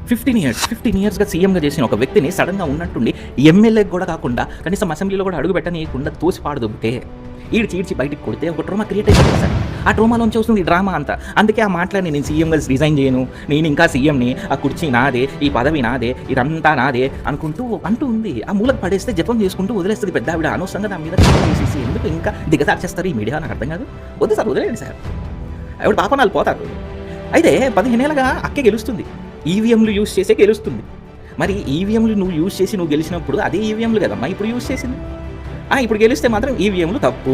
15 ఇయర్స్‌గా సీఎంగా చేసిన ఒక వ్యక్తిని సడన్‌గా ఉన్నట్టుండి ఎమ్మెల్యేకి కూడా కాకుండా కనీసం అసెంబ్లీలో కూడా అడుగు పెట్టనీయకుండా తోసి పాడదొబ్బితే, ఈడ్చి బయటికి కొడితే ఒక ట్రోమా క్రియేట్ అయిపోతుంది సార్. ఆ ట్రోమాలోంచి వస్తుంది ఈ డ్రామా అంతా. అందుకే ఆ మాటలని నేను సీఎంగా రిజైన్ చేయను, నేను ఇంకా సీఎంని, ఆ కుర్చీ నాదే, ఈ పదవి నాదే, ఇదంతా నాదే అంటూ ఉంది. ఆ మూలకు పడేస్తే జపం చేసుకుంటూ వదిలేస్తుంది పెద్ద ఆవిడ. అనవసరంగా దాని మీద చేసేసి ఎందుకు ఇంకా దిగజార్చేస్తారు ఈ మీడియా, నాకు అర్థం కాదు. వద్దు సార్, వదిలేయండి సార్. ఆవిడ పాపం వాళ్ళు పోతారు. అయితే 15 ఏళ్ళగా అక్కే గెలుస్తుంది. ఈవీఎంలు యూజ్ చేసే గెలుస్తుంది. మరి ఈవీఎంలు నువ్వు యూజ్ చేసి నువ్వు గెలిచినప్పుడు అదే ఈవీఎంలు కదమ్మా ఇప్పుడు యూజ్ చేసింది. ఇప్పుడు గెలిస్తే మాత్రం ఈవీఎంలు తప్పు.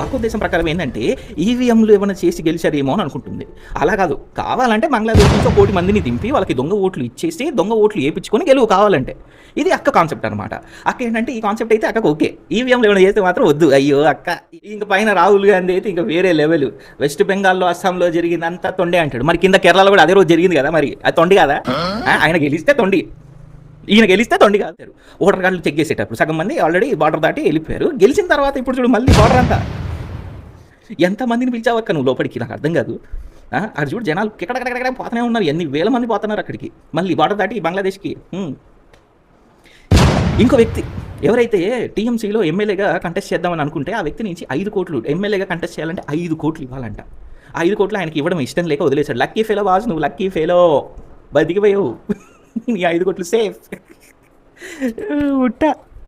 అక్క ఉద్దేశం ప్రకారం ఏంటంటే ఈవీఎంలు ఏమైనా చేసి గెలిచారేమో అని అనుకుంటుంది. అలా కాదు, కావాలంటే బంగ్లాదేశ్ నుంచి 1 కోటి మందిని దింపి వాళ్ళకి దొంగ ఓట్లు ఇచ్చేసి దొంగ ఓట్లు వేయించుకొని గెలువు కావాలంటే. ఇది అక్క కాన్సెప్ట్ అనమాట. అక్క ఏంటంటే ఈ కాన్సెప్ట్ అయితే అక్కకు ఓకే, ఈవీఎంలు ఏమైనా చేస్తే మాత్రం వద్దు. అయ్యో అక్క, ఇంక పైన రాహుల్ గాంధీ అయితే ఇంకా వేరే లెవెల్. వెస్ట్ బెంగాల్లో, అస్సాంలో జరిగిందంతా తొండే అంటాడు. మరి కింద కేరళలో కూడా అదే రోజు జరిగింది కదా, మరి అది తొండి కదా. ఆయన గెలిస్తే తొండి, ఈయన గెలిస్తే తొండి కాదు. ఓటర్ కార్డులు చెక్ చేసేటప్పుడు సగం మంది ఆల్రెడీ బార్డర్ దాటి వెళ్ళిపోయారు. గెలిచిన తర్వాత ఇప్పుడు చూడు మళ్ళీ బార్డర్ అంతా ఎంతమందిని పిలిచావక్క నువ్వు లోపలికి, నాకు అర్థం కాదు. అది చూడు జనాలు ఎక్కడెక్కడ పోతూనే ఉన్నారు, ఎన్ని వేల మంది పోతున్నారు అక్కడికి, మళ్ళీ బార్డర్ దాటి బంగ్లాదేశ్కి. ఇంకో వ్యక్తి ఎవరైతే టీఎంసీలో ఎమ్మెల్యేగా కంటెస్ట్ చేద్దామని అనుకుంటే ఆ వ్యక్తి నుంచి 5 కోట్లు, ఎమ్మెల్యేగా కంటెస్ట్ చేయాలంటే 5 కోట్లు ఇవ్వాలంట. 5 కోట్లు ఆయనకి ఇవ్వడం ఇష్టం లేక వదిలేశాడు. లక్కీ ఫెలో వాజ్, నువ్వు లక్కీ ఫెలో, బతికిపోయావు. నీ 5 కోట్లు సేఫ్. ఉంటా.